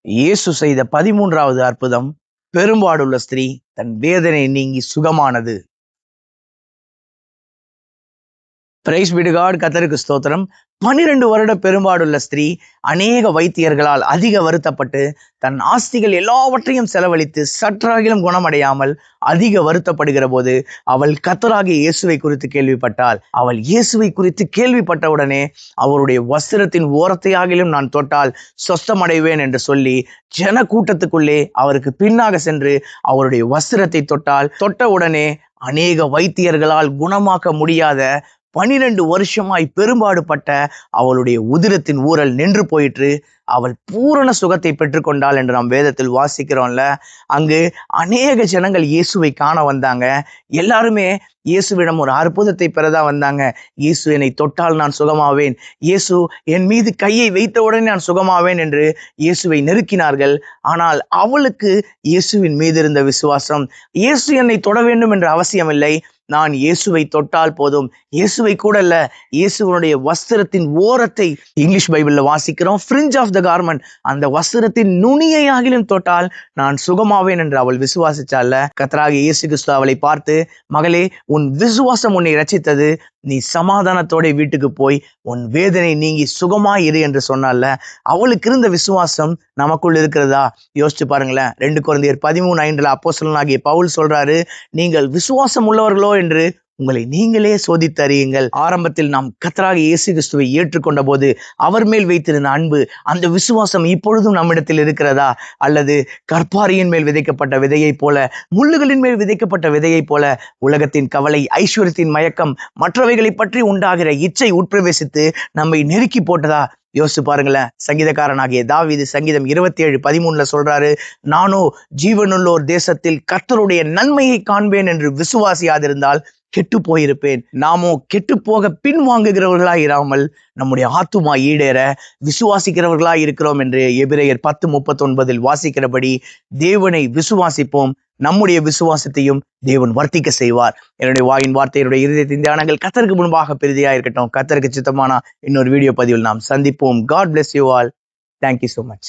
இயேசு செய்த 13வது அற்புதம், பெரும்பாடுள்ள ஸ்திரீ தன் வேதனை நீங்கி சுகமானது. Praise be to God. கர்த்தருக்கு ஸ்தோத்திரம். 12 வருட பெரும்பாடுள்ள ஸ்திரீ அநேக வைத்தியர்களால் அதிக வருத்தப்பட்டு தன் ஆஸ்திகள் எல்லாவற்றையும் செலவழித்து சற்றாகிலும் குணமடையாமல் அதிக வருத்தப்படுகிற போது அவள் கர்த்தராகிய இயேசுவை குறித்து கேள்விப்பட்டாள். அவள் இயேசுவை குறித்து கேள்விப்பட்டவுடனே அவருடைய வஸ்திரத்தின் ஓரத்தையாகிலும் நான் தொட்டால் சொஸ்தமடைவேன் என்று சொல்லி ஜன கூட்டத்துக்குள்ளே அவருக்கு பின்னாக சென்று அவருடைய வஸ்திரத்தை தொட்ட உடனே அநேக வைத்தியர்களால் குணமாக்க முடியாத 12 வருஷமாய் பெரும்பாடுபட்ட அவளுடைய உதிரத்தின் ஊரல் நின்று போயிற்று. அவள் பூரண சுகத்தை பெற்றுக்கொண்டாள் என்று நாம் வேதத்தில் வாசிக்கிறோம்ல. அங்கு அநேக ஜனங்கள் இயேசுவை காண வந்தாங்க. எல்லாருமே இயேசுவிடம் ஒரு அற்புதத்தை பெறதான் வந்தாங்க. இயேசு என்னை தொட்டால் நான் சுகமாவேன், இயேசு என் மீது கையை வைத்தவுடனே நான் சுகமாவேன் என்று இயேசுவை நெருக்கினார்கள். ஆனால் அவளுக்கு இயேசுவின் மீது இருந்த விசுவாசம், இயேசு என்னை தொட வேண்டும் என்ற அவசியமில்லை, நான் இயேசுவை தொட்டால் போதும். இயேசுவை கூட இல்ல, இயேசுவனுடைய வஸ்திரத்தின் ஓரத்தை இங்கிலீஷ் பைபிள்ல வாசிக்கிறோம், ஃப்ரிஞ்ச் ஆஃப் த கார்மெண்ட், அந்த வஸ்திரத்தின் நுனியை ஆகிலும் தொட்டால் நான் சுகமாவேன் என்று அவள் விசுவாசிச்சால. கர்த்தராகிய இயேசு கிறிஸ்து அவளை பார்த்து, மகளே, உன் விசுவாசம் உன்னை ரட்சித்தது, நீ சமாதானத்தோட வீட்டுக்கு போய் உன் வேதனை நீங்கி சுகமாய் இரு என்று சொன்னால. அவளுக்கு இருந்த விசுவாசம் நமக்குள் இருக்கிறதா? யோசிச்சு பாருங்களேன். 2 கொரிந்தியர் 13:5 அப்போஸ்தலனாகிய பவுல் சொல்றாரு, நீங்கள் விசுவாசம் உள்ளவர்களோ என்று உங்களை நீங்களே சோதித்து அறியுங்கள். ஆரம்பத்தில் நாம் கர்த்தராகிய இயேசு கிறிஸ்துவை ஏற்றுக்கொண்ட போது அவர் மேல் வைத்திருந்த அன்பு, அந்த விசுவாசம் இப்பொழுதும் நம்மிடத்தில் இருக்கிறதா? அல்லது கற்பாரியின் மேல் விதைக்கப்பட்ட விதையை போல, முள்ளுகளின் மேல் விதைக்கப்பட்ட விதையை போல உலகத்தின் கவலை, ஐஸ்வர்யத்தின் மயக்கம், மற்றவைகளை பற்றி உண்டாகிற இச்சை உட்பிரவேசித்து நம்மை நெருக்கி போட்டதா? யோசிச்சு பாருங்களேன். சங்கீதக்காரனாகிய தாவீது சங்கீதம் 27:13 சொல்றாரு, நானோ ஜீவனுள்ளோர் தேசத்தில் கர்த்தருடைய நன்மையை காண்பேன் என்று விசுவாசியாதிருந்தால் கெட்டு போயிருப்பேன். நாமோ கெட்டு போக பின்வாங்குகிறவர்களாய் இராமல் நம்முடைய ஆத்துமா ஈடேற விசுவாசிக்கிறவர்களாய் இருக்கிறோம் என்று எபிரேயர் 10:39 வாசிக்கிறபடி தேவனை விசுவாசிப்போம். நம்முடைய விசுவாசத்தையும் தேவன் வர்த்திக்க செய்வார். என்னுடைய வாயின் வார்த்தையுடைய இருதயத்தின் தியானங்கள் கர்த்தருக்கு முன்பாக பெரிதியா இருக்கட்டும். கர்த்தருக்கு சித்தமான இன்னொரு வீடியோ பதிவில் நாம் சந்திப்போம். God bless you all. Thank you so much.